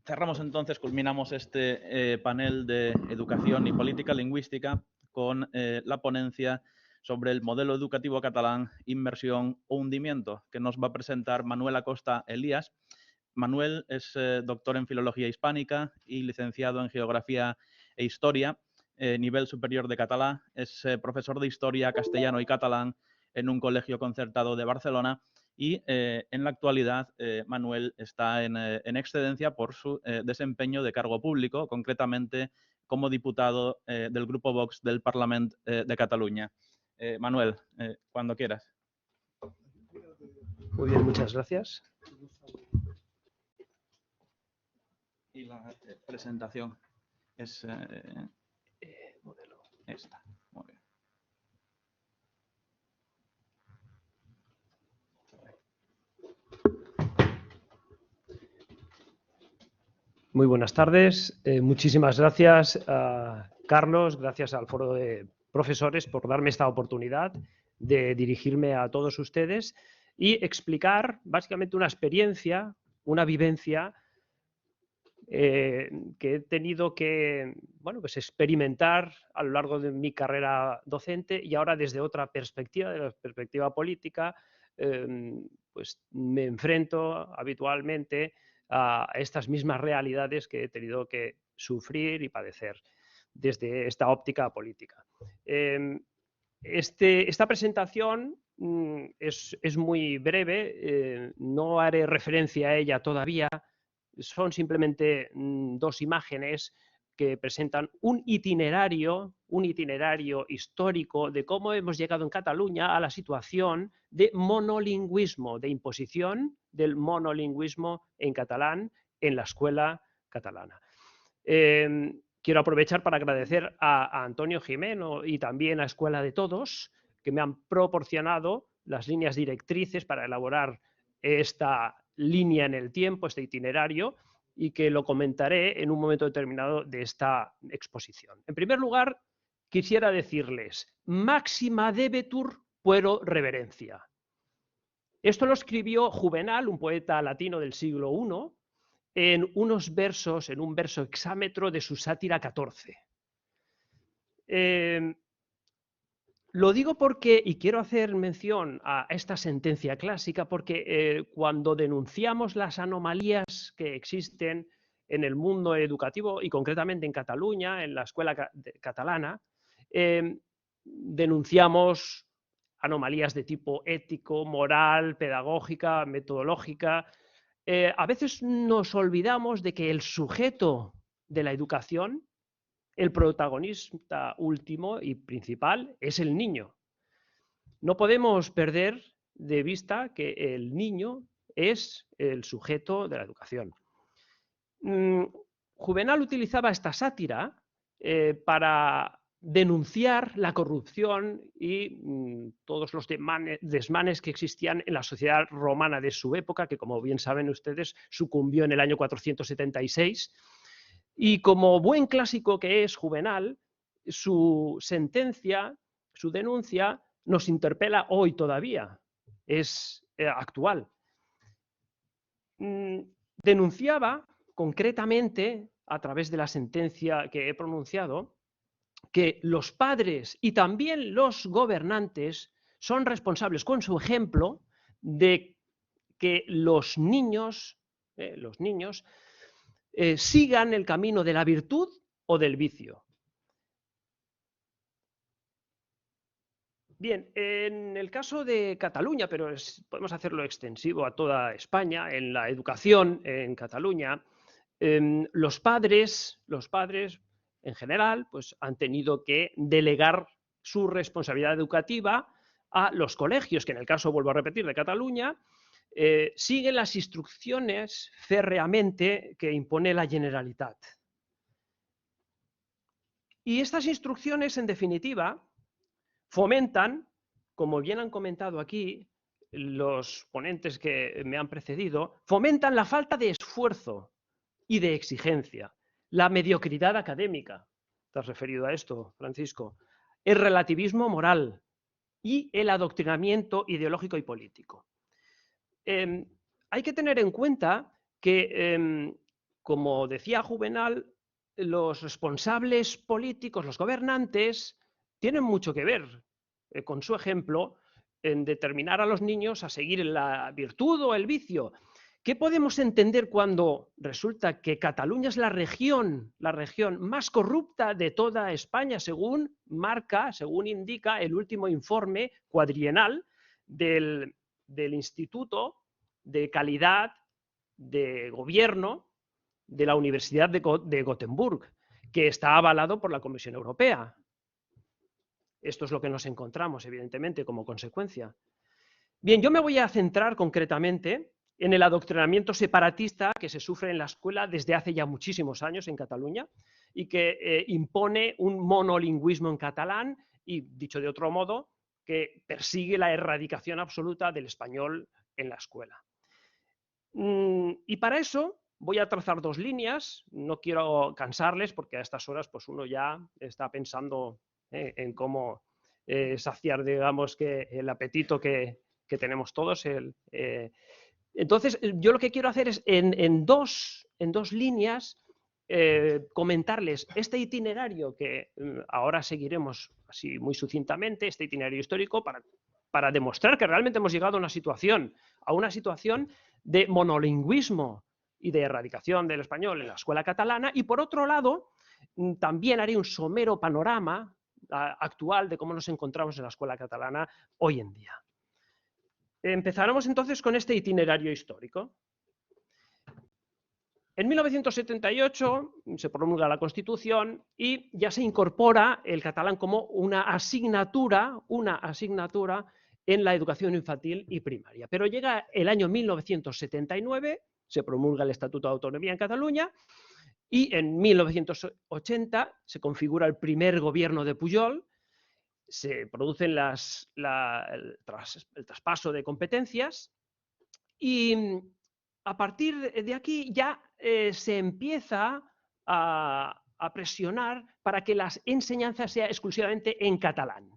Cerramos entonces, culminamos este panel de educación y política lingüística con la ponencia sobre el modelo educativo catalán, inmersión o hundimiento, que nos va a presentar Manuel Acosta Elías. Manuel es doctor en Filología Hispánica y licenciado en Geografía e Historia, nivel superior de catalán. Es profesor de Historia, Castellano y Catalán en un colegio concertado de Barcelona y en la actualidad Manuel está en excedencia por su desempeño de cargo público, concretamente como diputado del Grupo Vox del Parlamento de Cataluña. Manuel, cuando quieras. Muy bien, muchas gracias. Y la presentación es Modelo. esta. Muy bien. Muy buenas tardes. Muchísimas gracias a Carlos, gracias al Foro de Profesores por darme esta oportunidad de dirigirme a todos ustedes y explicar básicamente una experiencia, una vivencia que he tenido que pues experimentar a lo largo de mi carrera docente y ahora desde otra perspectiva, de la perspectiva política, pues me enfrento habitualmente a estas mismas realidades que he tenido que sufrir y padecer desde esta óptica política. Esta presentación es muy breve, no haré referencia a ella todavía. Son simplemente dos imágenes que presentan un itinerario histórico de cómo hemos llegado en Cataluña a la situación de monolingüismo, de imposición del monolingüismo en catalán en la escuela catalana. Quiero aprovechar para agradecer a Antonio Gimeno y también a Escuela de Todos, que me han proporcionado las líneas directrices para elaborar esta línea en el tiempo, este itinerario, y que lo comentaré en un momento determinado de esta exposición. En primer lugar, quisiera decirles, máxima debetur puero reverencia. Esto lo escribió Juvenal, un poeta latino del siglo I, en unos versos, en un verso hexámetro de su sátira 14. Lo digo porque, y quiero hacer mención a esta sentencia clásica, porque cuando denunciamos las anomalías que existen en el mundo educativo y concretamente en Cataluña, en la escuela catalana, denunciamos anomalías de tipo ético, moral, pedagógica, metodológica. A veces nos olvidamos de que el sujeto de la educación, el protagonista último y principal, es el niño. No podemos perder de vista que el niño es el sujeto de la educación. Juvenal utilizaba esta sátira para denunciar la corrupción y todos los desmanes que existían en la sociedad romana de su época, que como bien saben ustedes sucumbió en el año 476. Y como buen clásico que es Juvenal, su sentencia, su denuncia, nos interpela hoy todavía, es actual. Denunciaba concretamente, a través de la sentencia que he pronunciado, que los padres y también los gobernantes son responsables, con su ejemplo, de que los niños sigan el camino de la virtud o del vicio. Bien, en el caso de Cataluña, pero podemos hacerlo extensivo a toda España, en la educación en Cataluña, los padres en general pues, han tenido que delegar su responsabilidad educativa a los colegios, que en el caso, vuelvo a repetir, de Cataluña, siguen las instrucciones férreamente que impone la Generalitat. Y estas instrucciones, en definitiva, fomentan, como bien han comentado aquí los ponentes que me han precedido, fomentan la falta de esfuerzo y de exigencia, la mediocridad académica, ¿te has referido a esto, Francisco?, el relativismo moral y el adoctrinamiento ideológico y político. Hay que tener en cuenta que como decía Juvenal, los responsables políticos, los gobernantes, tienen mucho que ver con su ejemplo en determinar a los niños a seguir la virtud o el vicio. ¿Qué podemos entender cuando resulta que Cataluña es la región más corrupta de toda España, según indica el último informe cuadrienal del Instituto de Calidad de Gobierno de la Universidad de Gotemburgo, que está avalado por la Comisión Europea? Esto es lo que nos encontramos, evidentemente, como consecuencia. Bien, yo me voy a centrar concretamente en el adoctrinamiento separatista que se sufre en la escuela desde hace ya muchísimos años en Cataluña y que impone un monolingüismo en catalán y, dicho de otro modo, que persigue la erradicación absoluta del español en la escuela. Y para eso voy a trazar dos líneas. No quiero cansarles porque a estas horas pues uno ya está pensando en cómo saciar, digamos, que el apetito que tenemos todos. Entonces, yo lo que quiero hacer es en dos líneas comentarles este itinerario que ahora seguiremos así muy sucintamente, este itinerario histórico, para demostrar que realmente hemos llegado a una situación de monolingüismo y de erradicación del español en la escuela catalana. Y por otro lado, también haré un somero panorama actual de cómo nos encontramos en la escuela catalana hoy en día. Empezaremos entonces con este itinerario histórico. En 1978 se promulga la Constitución y ya se incorpora el catalán como una asignatura en la educación infantil y primaria. Pero llega el año 1979, se promulga el Estatuto de Autonomía en Cataluña y en 1980 se configura el primer gobierno de Pujol, se produce el traspaso de competencias y a partir de aquí ya se empieza a presionar para que la enseñanza sea exclusivamente en catalán.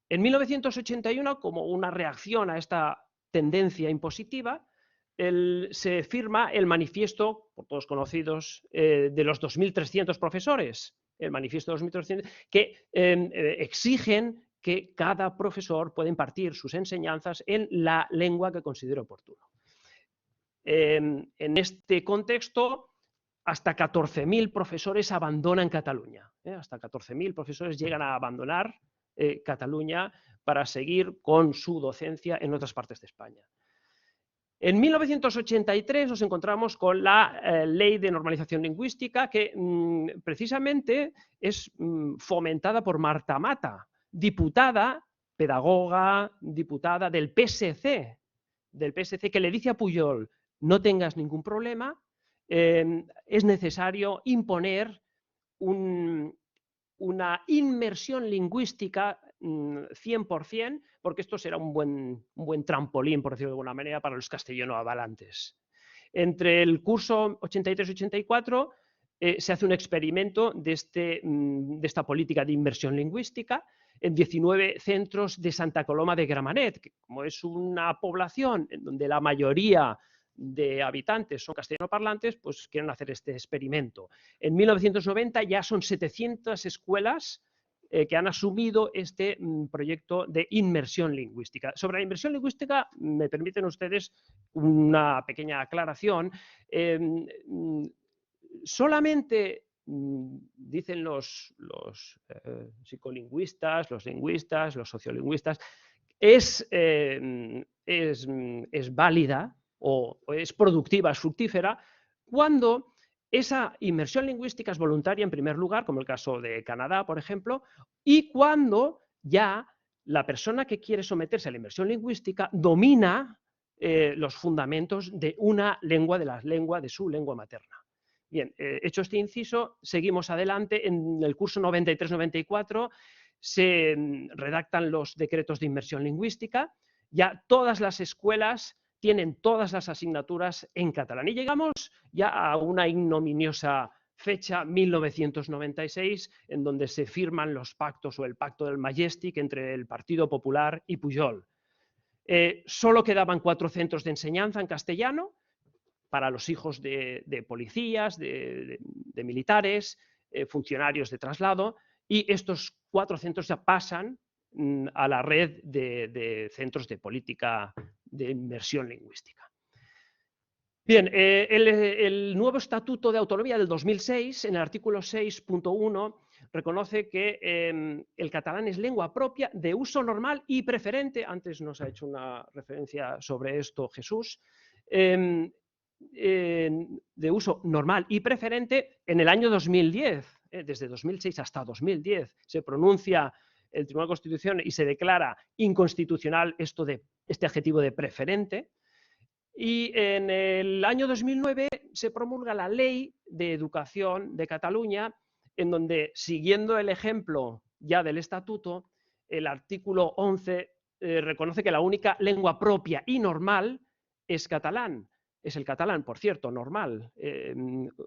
En 1981, como una reacción a esta tendencia impositiva, se firma el manifiesto, por todos conocidos, de los 2.300 profesores, el manifiesto de 2.300, que exigen que cada profesor pueda impartir sus enseñanzas en la lengua que considere oportuno. En este contexto, hasta 14.000 profesores abandonan Cataluña. Hasta 14.000 profesores llegan a abandonar Cataluña para seguir con su docencia en otras partes de España. En 1983 nos encontramos con la Ley de Normalización Lingüística, que precisamente es fomentada por Marta Mata, diputada, pedagoga, diputada del PSC, que le dice a Pujol: no tengas ningún problema, es necesario imponer una inmersión lingüística 100%, porque esto será un buen trampolín, por decirlo de alguna manera, para los castellanohablantes. Entre el curso 83-84 se hace un experimento de esta política de inmersión lingüística en 19 centros de Santa Coloma de Gramenet, que como es una población en donde la mayoría de habitantes son castellanoparlantes, pues quieren hacer este experimento. En 1990 ya son 700 escuelas que han asumido este proyecto de inmersión lingüística. Sobre la inmersión lingüística, me permiten ustedes una pequeña aclaración. Solamente dicen los psicolingüistas, los lingüistas, los sociolingüistas, es válida o es productiva, es fructífera, cuando esa inmersión lingüística es voluntaria en primer lugar, como el caso de Canadá, por ejemplo, y cuando ya la persona que quiere someterse a la inmersión lingüística domina los fundamentos de una lengua, de su lengua materna. Bien, hecho este inciso, seguimos adelante. En el curso 93-94 se redactan los decretos de inmersión lingüística. Ya todas las escuelas tienen todas las asignaturas en catalán. Y llegamos ya a una ignominiosa fecha, 1996, en donde se firman los pactos o el pacto del Majestic entre el Partido Popular y Pujol. Solo quedaban 4 centros de enseñanza en castellano para los hijos de policías, de militares, funcionarios de traslado, y estos 4 centros ya pasan a la red de centros de política de inmersión lingüística. Bien, el nuevo Estatuto de Autonomía del 2006, en el artículo 6.1, reconoce que el catalán es lengua propia de uso normal y preferente. Antes nos ha hecho una referencia sobre esto Jesús. De uso normal y preferente en el año 2010. Desde 2006 hasta 2010 se pronuncia el Tribunal de Constitución y se declara inconstitucional este adjetivo de preferente. Y en el año 2009 se promulga la Ley de Educación de Cataluña, en donde, siguiendo el ejemplo ya del Estatuto, el artículo 11 reconoce que la única lengua propia y normal es catalán. Es el catalán, por cierto, normal.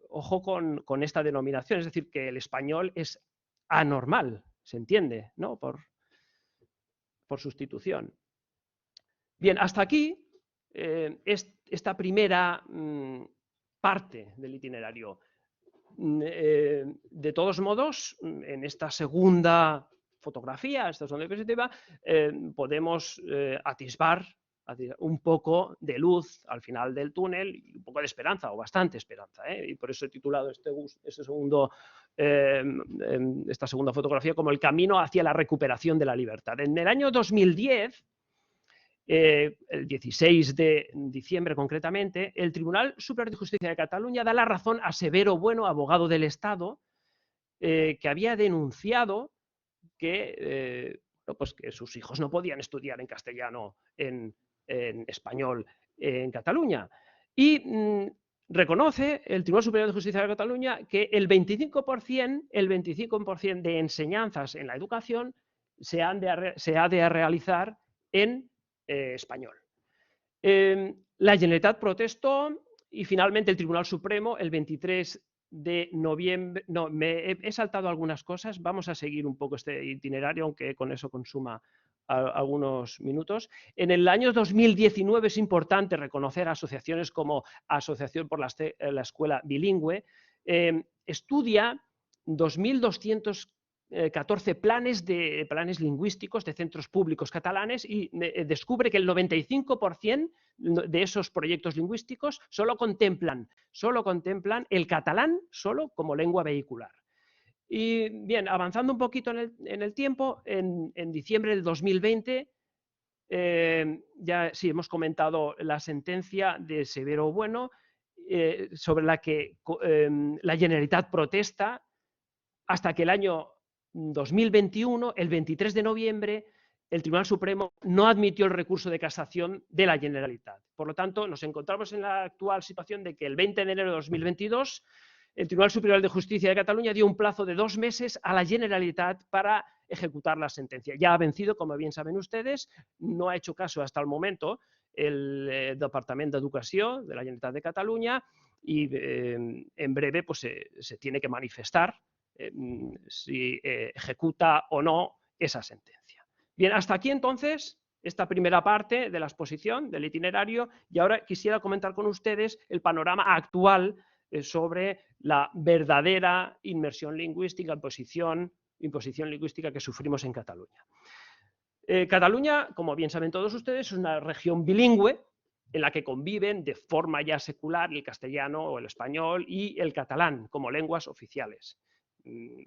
Ojo con esta denominación, es decir, que el español es anormal, se entiende, ¿no? Por sustitución. Bien, hasta aquí esta primera parte del itinerario. De todos modos, en esta segunda fotografía, esta segunda diapositiva, podemos atisbar un poco de luz al final del túnel y un poco de esperanza, o bastante esperanza, y por eso he titulado esta segunda fotografía como el camino hacia la recuperación de la libertad. En el año 2010, el 16 de diciembre concretamente, el Tribunal Superior de Justicia de Cataluña da la razón a Severo Bueno, abogado del Estado, que había denunciado que sus hijos no podían estudiar en castellano, en español, en Cataluña. Y reconoce el Tribunal Superior de Justicia de Cataluña que el 25% de enseñanzas en la educación se ha de realizar en español. La Generalitat protestó y finalmente el Tribunal Supremo el 23 de noviembre... No, me he saltado algunas cosas, vamos a seguir un poco este itinerario, aunque con eso consuma algunos minutos. En el año 2019 es importante reconocer asociaciones como Asociación por la Escuela Bilingüe, estudia 2.214 planes lingüísticos de centros públicos catalanes y descubre que el 95% de esos proyectos lingüísticos solo contemplan el catalán solo como lengua vehicular. Y bien, avanzando un poquito en el tiempo, en diciembre del 2020, ya sí hemos comentado la sentencia de Severo Bueno, sobre la que la Generalitat protesta hasta que el año 2021, el 23 de noviembre, el Tribunal Supremo no admitió el recurso de casación de la Generalitat. Por lo tanto, nos encontramos en la actual situación de que el 20 de enero de 2022 el Tribunal Superior de Justicia de Cataluña dio un plazo de 2 meses a la Generalitat para ejecutar la sentencia. Ya ha vencido, como bien saben ustedes, no ha hecho caso hasta el momento el Departamento d'Educació de la Generalitat de Cataluña y en breve pues, se tiene que manifestar si ejecuta o no esa sentencia. Bien, hasta aquí entonces esta primera parte de la exposición, del itinerario, y ahora quisiera comentar con ustedes el panorama actual sobre la verdadera inmersión lingüística, imposición lingüística que sufrimos en Cataluña. Cataluña, como bien saben todos ustedes, es una región bilingüe en la que conviven de forma ya secular el castellano o el español y el catalán como lenguas oficiales.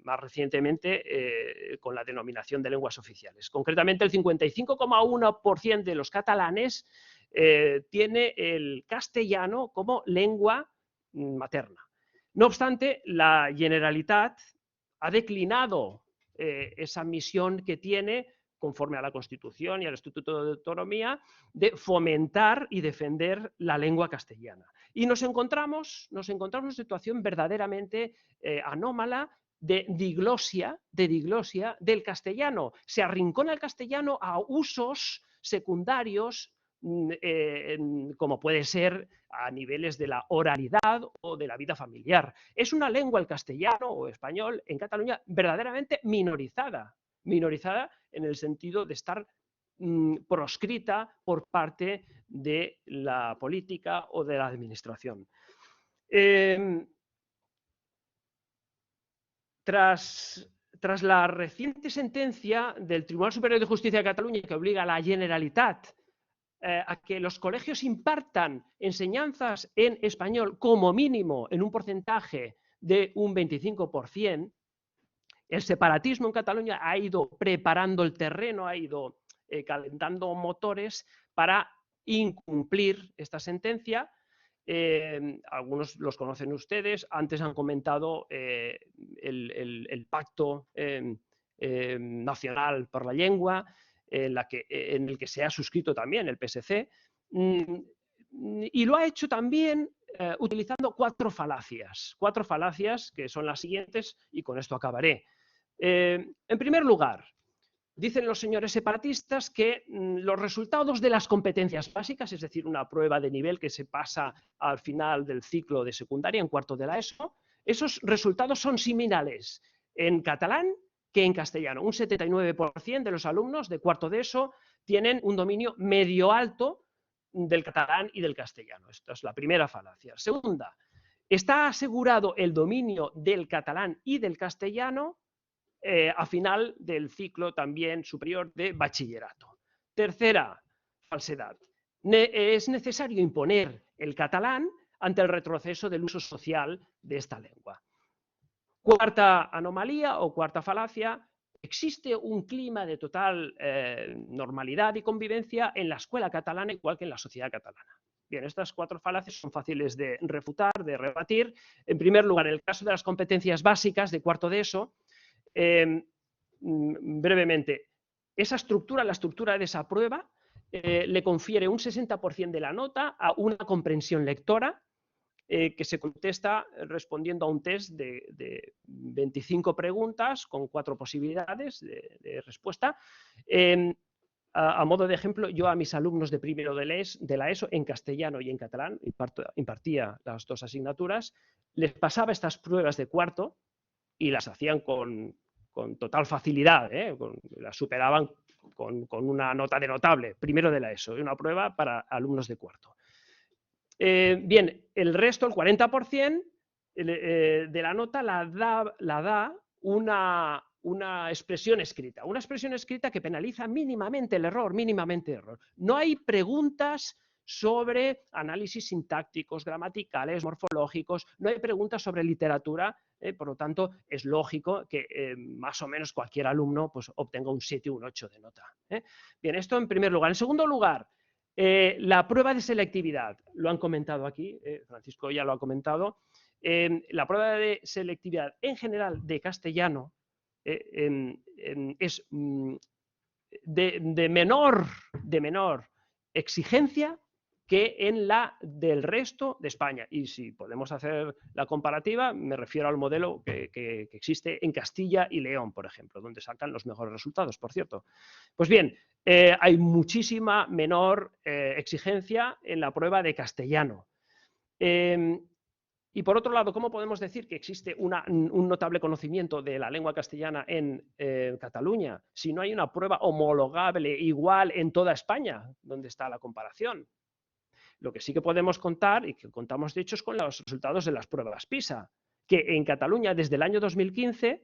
Más recientemente con la denominación de lenguas oficiales. Concretamente, el 55,1% de los catalanes tiene el castellano como lengua materna. No obstante, la Generalitat ha declinado esa misión que tiene, conforme a la Constitución y al Estatuto de Autonomía, de fomentar y defender la lengua castellana. Y nos encontramos en una situación verdaderamente anómala de diglosia del castellano. Se arrincona el castellano a usos secundarios, como puede ser a niveles de la oralidad o de la vida familiar. Es una lengua, el castellano o español, en Cataluña verdaderamente minorizada en el sentido de estar proscrita por parte de la política o de la administración. Tras la reciente sentencia del Tribunal Superior de Justicia de Cataluña que obliga a la Generalitat a que los colegios impartan enseñanzas en español como mínimo en un porcentaje de un 25%, el separatismo en Cataluña ha ido preparando el terreno, ha ido calentando motores para incumplir esta sentencia. Algunos los conocen ustedes, antes han comentado el Pacto Nacional por la Llengua, en el que se ha suscrito también el PSC, y lo ha hecho también utilizando cuatro falacias que son las siguientes, y con esto acabaré. En primer lugar, dicen los señores separatistas que los resultados de las competencias básicas, es decir, una prueba de nivel que se pasa al final del ciclo de secundaria, en cuarto de la ESO, esos resultados son similares en catalán que en castellano. Un 79% de los alumnos de cuarto de ESO tienen un dominio medio alto del catalán y del castellano. Esta es la primera falacia. Segunda, está asegurado el dominio del catalán y del castellano a final del ciclo también superior de bachillerato. Tercera falsedad. Es necesario imponer el catalán ante el retroceso del uso social de esta lengua. Cuarta anomalía o cuarta falacia. Existe un clima de total normalidad y convivencia en la escuela catalana igual que en la sociedad catalana. Bien, estas cuatro falacias son fáciles de refutar, de rebatir. En primer lugar, en el caso de las competencias básicas de cuarto de ESO, brevemente, la estructura de esa prueba le confiere un 60% de la nota a una comprensión lectora que se contesta respondiendo a un test de 25 preguntas con 4 posibilidades de respuesta. A modo de ejemplo, yo a mis alumnos de primero de la ESO en castellano y en catalán, impartía las dos asignaturas, les pasaba estas pruebas de cuarto y las hacían con total facilidad, las superaban con una nota de notable, primero de la ESO, una prueba para alumnos de cuarto. Bien, el resto, el 40% de la nota la da una expresión escrita que penaliza mínimamente el error, No hay preguntas sobre análisis sintácticos, gramaticales, morfológicos, no hay preguntas sobre literatura, por lo tanto es lógico que más o menos cualquier alumno pues, obtenga un 7 o un 8 de nota. Bien, esto en primer lugar. En segundo lugar, la prueba de selectividad, lo han comentado aquí, Francisco ya lo ha comentado, la prueba de selectividad en general de castellano es de menor exigencia que en la del resto de España. Y si podemos hacer la comparativa, me refiero al modelo que existe en Castilla y León, por ejemplo, donde sacan los mejores resultados, por cierto. Pues bien, hay muchísima menor exigencia en la prueba de castellano. Y por otro lado, ¿cómo podemos decir que existe un notable conocimiento de la lengua castellana en Cataluña si no hay una prueba homologable igual en toda España? ¿Dónde está la comparación? Lo que sí que podemos contar, y que contamos de hecho, es con los resultados de las pruebas PISA, que en Cataluña desde el año 2015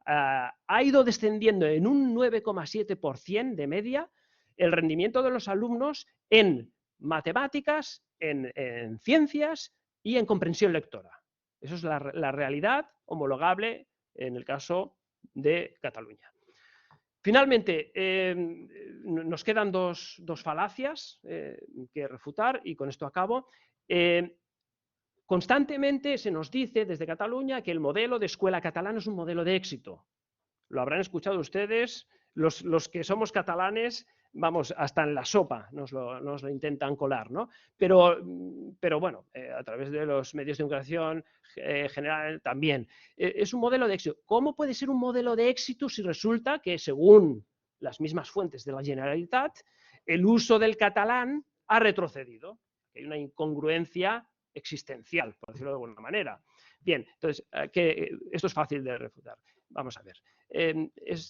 ha ido descendiendo en un 9,7% de media el rendimiento de los alumnos en matemáticas, en ciencias y en comprensión lectora. Eso es la realidad homologable en el caso de Cataluña. Finalmente, nos quedan dos falacias que refutar y con esto acabo. Constantemente se nos dice desde Cataluña que el modelo de escuela catalana es un modelo de éxito. Lo habrán escuchado ustedes, los que somos catalanes, vamos, hasta en la sopa nos lo intentan colar, ¿no? Pero bueno, a través de los medios de comunicación general también. Es un modelo de éxito. ¿Cómo puede ser un modelo de éxito si resulta que, según las mismas fuentes de la Generalitat, el uso del catalán ha retrocedido? Hay una incongruencia existencial, por decirlo de alguna manera. Bien, entonces, esto es fácil de refutar. Vamos a ver.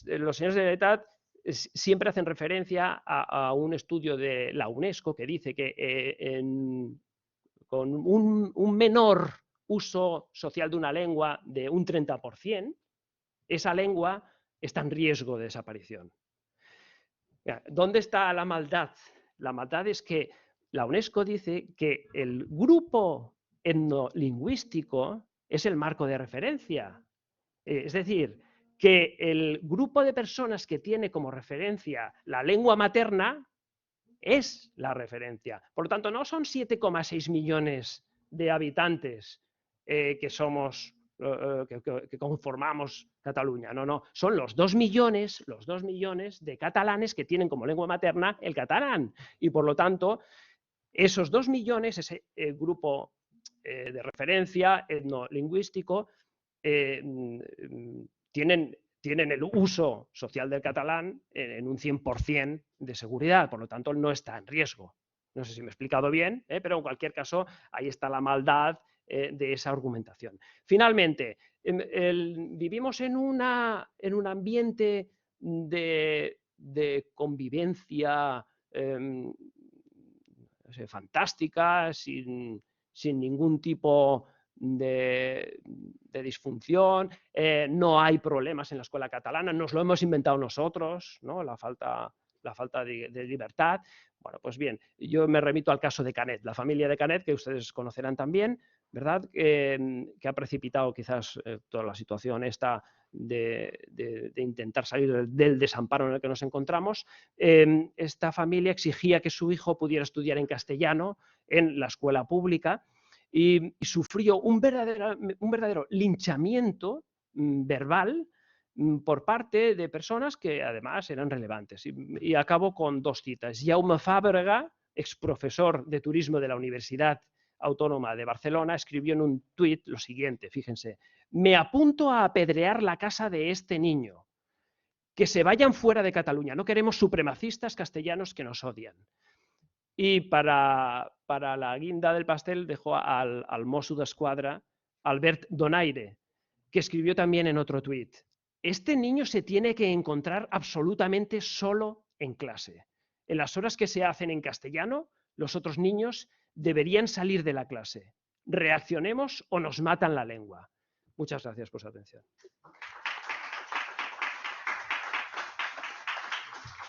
Los señores de Generalitat siempre hacen referencia a un estudio de la UNESCO que dice que con un menor uso social de una lengua de un 30%, esa lengua está en riesgo de desaparición. ¿Dónde está la maldad? La maldad es que la UNESCO dice que el grupo etnolingüístico es el marco de referencia. Es decir, que el grupo de personas que tiene como referencia la lengua materna es la referencia. Por lo tanto, no son 7,6 millones de habitantes que somos, que conformamos Cataluña. No, no, son los 2 millones de catalanes que tienen como lengua materna el catalán. Y por lo tanto, esos 2 millones, ese grupo de referencia etnolingüístico, tienen el uso social del catalán en un 100% de seguridad, por lo tanto no está en riesgo. No sé si me he explicado bien, pero en cualquier caso ahí está la maldad de esa argumentación. Finalmente, vivimos en un ambiente de convivencia fantástica, sin ningún tipo de disfunción, no hay problemas en la escuela catalana, nos lo hemos inventado nosotros, ¿no? La falta de libertad. Bueno, pues bien, yo me remito al caso de Canet, la familia de Canet, que ustedes conocerán también, ¿verdad? Que ha precipitado quizás toda la situación esta de intentar salir del desamparo en el que nos encontramos. Esta familia exigía que su hijo pudiera estudiar en castellano en la escuela pública y sufrió un verdadero linchamiento verbal por parte de personas que además eran relevantes. Y acabo con 2 citas. Jaume Fàbrega, exprofesor de turismo de la Universidad Autónoma de Barcelona, escribió en un tuit lo siguiente, fíjense: me apunto a apedrear la casa de este niño. Que se vayan fuera de Cataluña. No queremos supremacistas castellanos que nos odian. Y para la guinda del pastel dejó al Mosso d'Esquadra, Albert Donaire, que escribió también en otro tuit: este niño se tiene que encontrar absolutamente solo en clase. En las horas que se hacen en castellano, los otros niños deberían salir de la clase. Reaccionemos o nos matan la lengua. Muchas gracias por su atención.